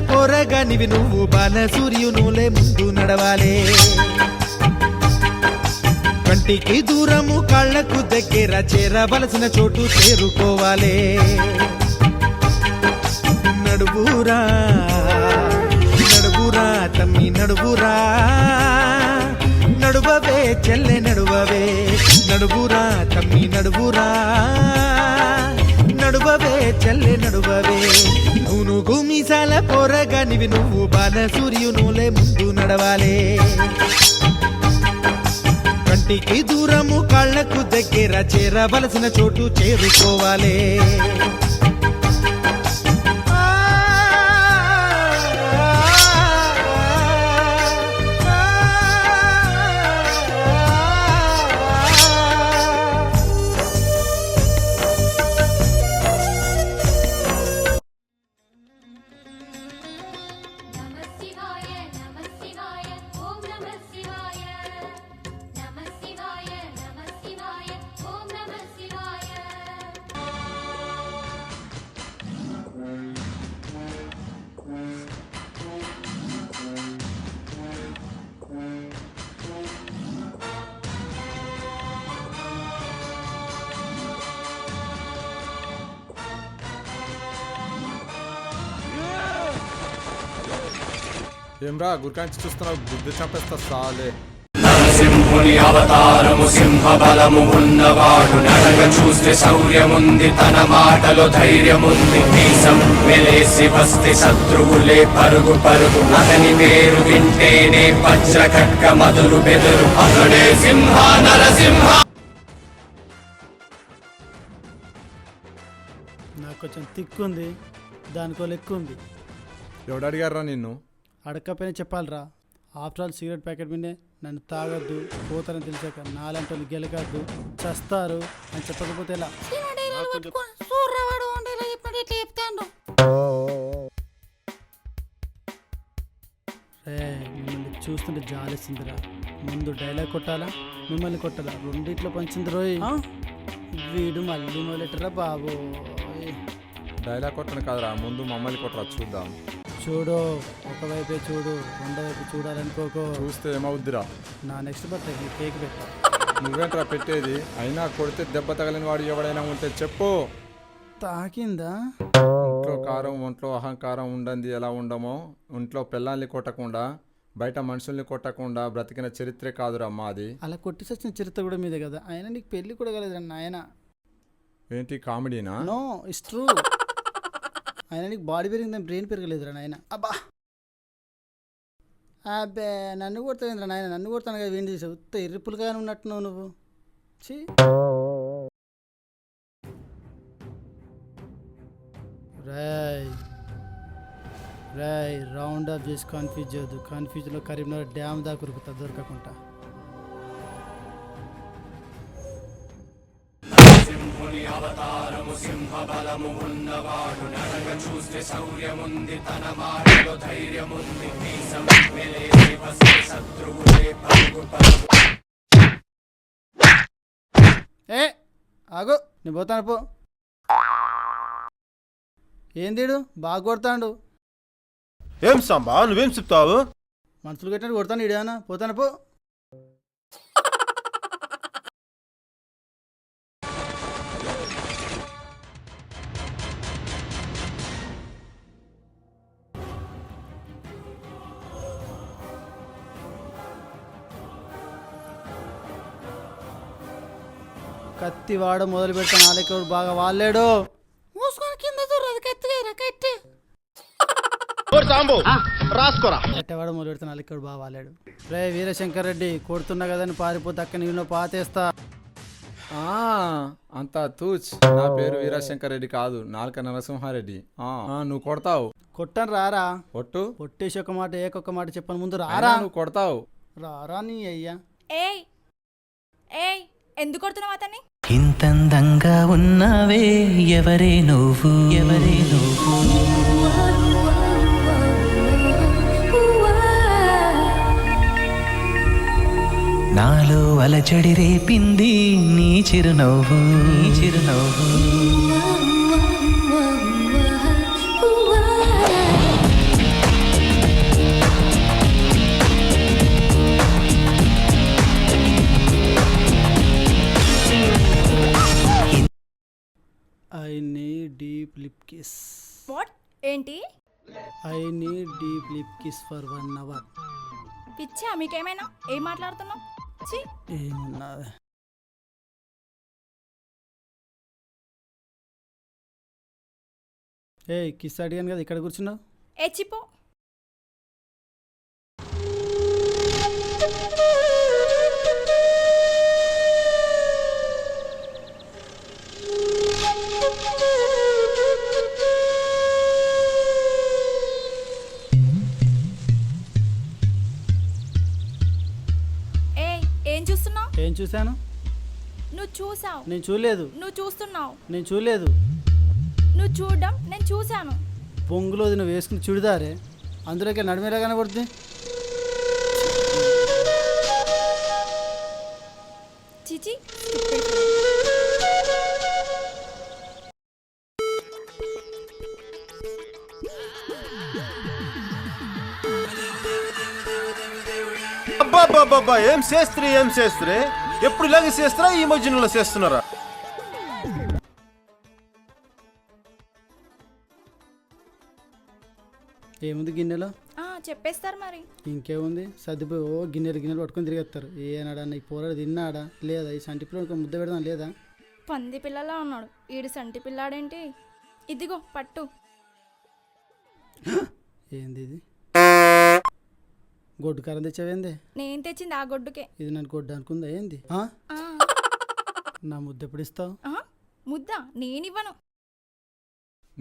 పోరగానివి నువ్వు బాల సూర్యునులే ముందు నడవాలే కంటికి దూరము కళ్ళకు దగ్గర చేరవలసిన చోటు చేరుకోవాలే నడువురా నడువురా తమ్మి నడువురా నడువవే చెల్లె నడువవే నడువురా తమ్మి నడువురా నడువవే చెల్లె నడువవే నువ్వు మీసాల పోరగానివి నువ్వు బాల సూర్యునులే ముందు నడవాలే కంటికి దూరము కళ్ళకు దగ్గర చేరవలసిన చోటు చేరుకోవాలే ఏమ్రా గురికాంచి చూస్తున్నావు బుద్ధి చంపేస్తా సాలే నరసింహుని అవతారము సింహ బలము ఉన్నవాడు నడక చూస్తే శౌర్యముంది తన మాటలో ధైర్యముంది మీసం వెలేసి వస్తే శత్రువులే పరుగు పరుగు అతని పేరు వింటేనే వజ్ర ఖడ్గ మధురు బెదురు అతడే సింహ నరసింహ. నాకు కొంచెం తిక్కుంది దానికో లెక్కుంది. ఎవడు అడిగారా నిన్ను? అడగకపోయినా చెప్పాలిరా. ఆఫ్టర్ ఆల్ సిగరెట్ ప్యాకెట్ మీదే నన్ను తాగొద్దు పోతారని తెలిసాక నాలంటి వాళ్ళు గెలకద్దు చస్తారు అని చెప్పకపోతే ఎలా? మిమ్మల్ని చూస్తుంటే జాలిస్తుందిరా. ముందు డైలాగ్ కొట్టాలా మిమ్మల్ని కొట్టాలా రెండిట్లో పంచింది రోయ్. వీడు మళ్ళీ మొదలెట్టరా బాబు. డైలాగ్ కొట్టను కాదురా, ముందు మమ్మల్ని కొట్టరా చూద్దాం. చూడు ఒకవైపే చూడు రెండో వైపు చూడాలనుకోకో. చూస్తే ఏమవుద్దిరా? నా నెక్స్ట్ బర్త్డే కేక్ పెట్టా. నువ్వేంట్రా పెట్టేది? అయినా కొడితే దెబ్బ తగలిన వాడు ఎవడైనా ఉంటే చెప్పు. తాకిందా? ఇంట్లో కారం ఒంట్లో అహంకారం ఉండంది ఎలా ఉండమో ఇంట్లో పిల్లల్ని కొట్టకుండా బయట మనుషుల్ని కొట్టకుండా బ్రతికిన చరిత్రే కాదురా మాది. అలా కొట్టి సచ్చిన చరిత్ర కూడా మీదే కదా. ఆయన నీకు పెళ్లి కూడా కలదురా నాయన. ఏంటి కామెడీనా? No it's true. ఆయన నీకు బాడీ పెరిగిందని బ్రెయిన్ పెరగలేదురా నాయన. అబ్బా అబ్బే నన్ను కొడతావేంద్రా నాయన. నన్ను కొడతాను కదా వేండి చేసావు. ఉత్త ఎర్రిపులుగానే ఉన్నట్టున్నావు నువ్వు. చీ రాయ్ రాయ్ రౌండ్ అప్ చేసి కన్ఫ్యూజ్ చేయొద్దు. కన్ఫ్యూజ్లో కరీంనగర్ డ్యామ్ దాకా ఉరుకుతా దొరకకుండా. సింహుని అవతారము సింహ బలము ఉన్నవాడు నడక చూస్తే శౌర్యముంది తన మాటలో ధైర్యముంది మీసం వెలేసి వస్తే శత్రువులే పరుగు పరుగు. ఏ ఆగో నేను పోతాను పో. ఏందీడు బాగా కొడతాడు. ఏం సాంబా నువ్వేం చెప్తావు? మనుషులు కట్టినట్టు కొడతాను ఇడేనా. పోతాను పో. కత్తి వాడ మొదలు పెడతాను. నాలుగు బాగా వాళ్ళాడు. మూసుకొని కింద చూడదు కత్తిగా కట్టి రాసుకోరా. కట్టేవాడు మొదలు పెడతాను. నాలుగు బాగా వాళ్ళాడు. రే వీరశంకర్ రెడ్డి కొడుతున్నా కదని పారిపోతే అక్క నేను పాతేస్తా. అంతా తూచ్. నా పేరు వీరశంకర్ రెడ్డి కాదు, నాల్క నరసింహారెడ్డి. నువ్వు కొడతావు. కొట్టను రారా. కొట్టు. కొట్టేసి ఒక మాట ఏకొక్క మాట చెప్పను ముందు రారా. నువ్వు కొడతావు. రారా నీ అయ్యా. ఏయ్ ఏయ్ ఎందుకు కొడుతున్నావు అతన్ని? ఇంతందంగా ఉన్నావే ఎవరే నువ్వు ఎవరే నువ్వు. నాలో అలచడి రేపింది నీ చిరునవ్వు నీ చిరునవ్వు. వాట్ ఏంటి? I need deep lip kiss for 1 hour. పిచ్చా మీకేమైనా? ఏం మాట్లాడుతున్నావు? ఛీ, ఏమున్నది? ఏ కిస్ అడిగాను కదా, ఇక్కడ కూర్చున్నావు. ఏ చిపో. ఏం చూస్తున్నావు? ఏం చూశాను? నువ్వు చూసావు. నేను చూడలేదు. నువ్వు చూస్తున్నావు. నేను చూడలేదు. నువ్వు చూడడం నేను చూశాను. పొంగులో నువ్వు వేసుకుని చుడిదారే, అందులోకి నడిమేలా కనబడుతుంది. చిచి. అబ్బా ఏం చేస్త్రీ ఎప్పుడు ఇలాగే చేస్తారా? ఈ మధ్యలో చేస్తున్నారా? ఏముంది గిన్నెలో? చెప్పేస్తారు మరి. ఇంకేముంది, సర్దిపోయి గిన్నెలు పట్టుకొని తిరిగేస్తారు. ఏనాడా ఈ పోరాడు తిన్నాడా లేదా? ఈ సంటి పిల్లడికి ముద్ద పెడదాం లేదా? పంది పిల్లలా ఉన్నాడు ఈడు. సంటి పిల్లాడేంటి? ఇదిగో పట్టు. ఏంది ఇది? గొడ్డు కారం తెచ్చావేంది? నేను తెచ్చింది ఆ గొడ్డుకే. ఇది నన్ను గొడ్డు అనుకుందా ఏంది? నా ముద్ద ఎప్పుడు ఇస్తావు? ముద్ద నేనివ్వను.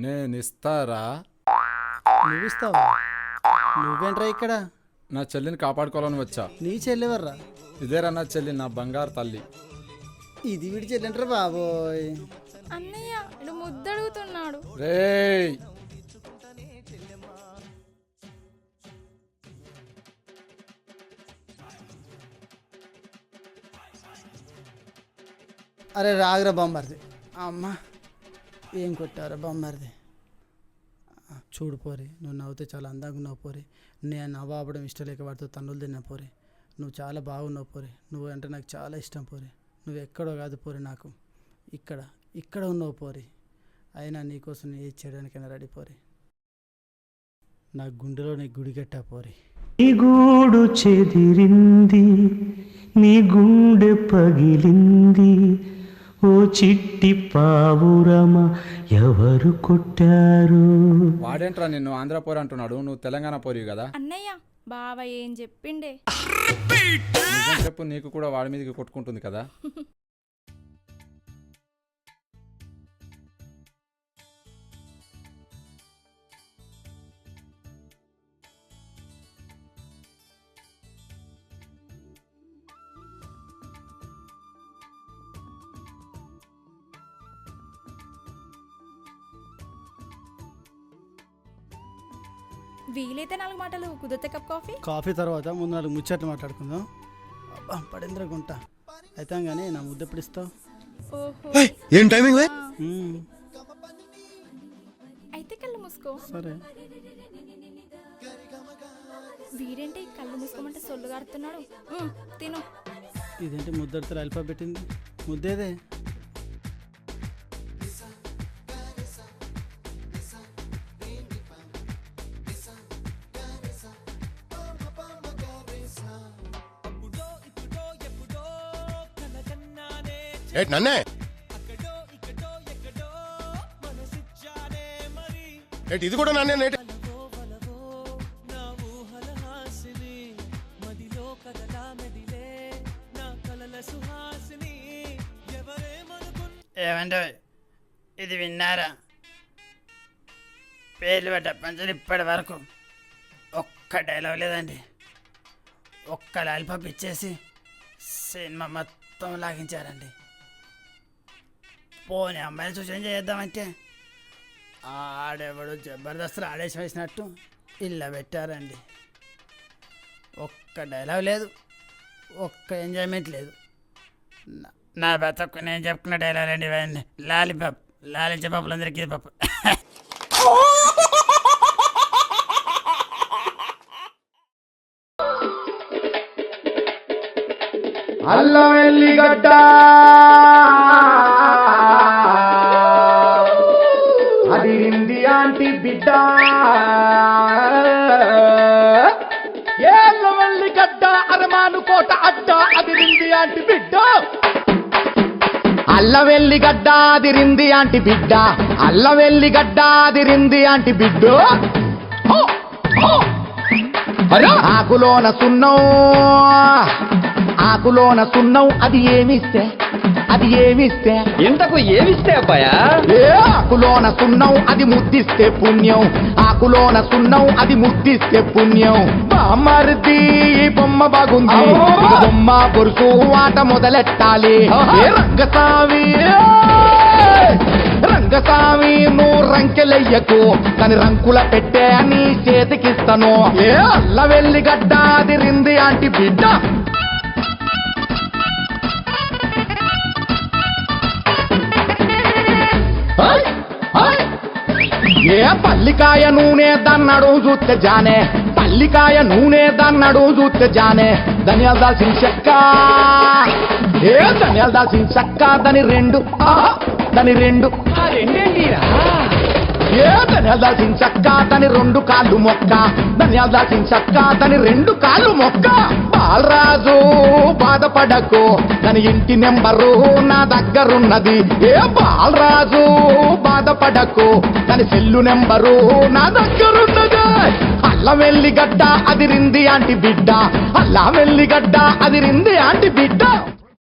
నేను ఇస్తారా? నువ్వు ఇస్తావా? నువ్వేంట్రా ఇక్కడ? నా చెల్లిని కాపాడుకోవాలని వచ్చా. నీ చెల్లెవర్రా? ఇదేరా నా చెల్లి, నా బంగారు తల్లి. ఇది వీడి చెల్లెంటారా బాబోయ్? అన్నయ్య ఇడు ముద్ద అడుగుతున్నాడు. రేయ్, అరే రాగరా బొమ్మరిది. అమ్మ ఏం కొట్టారా బొమ్మరిది? చూడు పోరి, నువ్వు నవ్వుతే చాలా అందంగా ఉన్నావు పోరి. నేను నవ్వడం ఇష్టం లేక వాడితో తన్నులు తిన్నా పోరి. నువ్వు చాలా బాగున్నావు పోరి. నువ్వు అంటే నాకు చాలా ఇష్టం పోరి. నువ్వు ఎక్కడో కాదు పోరి, నాకు ఇక్కడ ఉన్నావు పోరి. అయినా నీకోసం నేను ఏది చేయడానికైనా రెడీ పోరి. నా గుండెలో నీ గుడి కట్టా పోరి. నీ గూడు చెదిరింది, నీ గుండె పగిలింది, ఓ చిట్టి పావురమ ఎవరు కొట్టారు? వాడేంట్రా నిన్ను ఆంధ్ర పోరి అంటున్నాడు? నువ్వు తెలంగాణ పోరి కదా. అన్నయ్య బావ ఏం చెప్పిండే? నిజం చెప్పు, నీకు కూడా వాడి మీదకి కొట్టుకుంటుంది కదా. వీలైతే 4 మాటలు, కుదిరితే కప్ కాఫీ. కాఫీ తర్వాత ముందు 4 ముచ్చట్లు మాట్లాడుకుందాం. అబ్బా పడేంద్ర గుంట అయితే కానీ నా ముద్ద ఎప్పుడు ఇస్తావు? ఓహో, ఏం టైమింగ్? అయితే కళ్ళు మూసుకో. సరే. వీరేంటి కళ్ళు మూసుకోమంటే సొల్లు గారుతున్నాడు? తిను. ఇదేంటి ముద్దడితే అల్పా పెట్టింది? ముద్దేదే? నన్నే ఇది కూడా నన్నే. ఏమంటే ఇది విన్నారా? పేర్లు పెట్టప్పని ఇప్పటి వరకు ఒక్క డైలాగ్ లేదండి. ఒక్క లాలిపాప్ ఇచ్చేసి సినిమా మొత్తం లాగించారండి. పోనీ అమ్మాయిని సూచన చేద్దామంటే ఆడెవడు జబర్దస్త్ ఆడేసి వేసినట్టు ఇల్లు పెట్టారండి. ఒక్క డైలాగ్ లేదు, ఒక్క ఎంజాయ్మెంట్ లేదు. నా బతకు నేను చెప్పుకున్న డైలాగ్ అండి ఇవన్నీ. లాలిపాప్, లాలించే పాపలందరికీ పాప. అల్లం ఎల్లిగడ్డ అదిరింది ఆంటీ బిడ్డ ఏళ్ళవల్లి గడ్డ అరమాను కోట అడ్డ అదిరింది ఆంటీ బిడ్డ అల్లవెల్లి గడ్డ అదిరింది ఆంటీ బిడ్డ అల్లవెల్లి గడ్డ అదిరింది ఆంటీ బిడ్డ ఆకులోన సున్నం ఆకులోన సున్నం అది ఏమిస్తే ఇంతకు ఏమిస్తే అబ్బాయా? ఆకులోన సున్నం అది ముద్దిస్తే పుణ్యం ఆకులోన సున్నం అది ముద్దిస్తే పుణ్యం బామ్మర్ది ఈ బొమ్మ బాగుంది ఇక బొమ్మ పొరుసు ఆట మొదలెట్టాలి రంగస్వామి నువ్వు రంకెలెయ్యకు కానీ రంకుల పెట్టే నీ చేతికిస్తాను అల్లవెల్లి గడ్డ అదిరింది ఆంటీ బిడ్డ పల్లికాయ నూనె దన్నడు చూస్తే జానే పల్లికాయ నూనె దన్నడు చూస్తే జానే ధనియాలు దాల్చిన చెక్క ధనియాలు దాల్చిన చెక్క దాని రెండు రెండేంటిరా? ధనియాలు దాల్చిన చెక్క దాని రెండు కాళ్ళు మొక్క ధనియాలు దాల్చిన చెక్క దాని రెండు కాళ్ళు మొక్క బాలరాజు బాధపడకు దాని ఇంటి నెంబరు నా దగ్గరున్నది బాలరాజు బాధపడకు దాని సెల్లు నెంబరు నా దగ్గరున్నది అల్లవెల్లి గడ్డ అదిరింది ఆంటీ బిడ్డ అల్లవెల్లి గడ్డ అదిరింది ఆంటీ బిడ్డ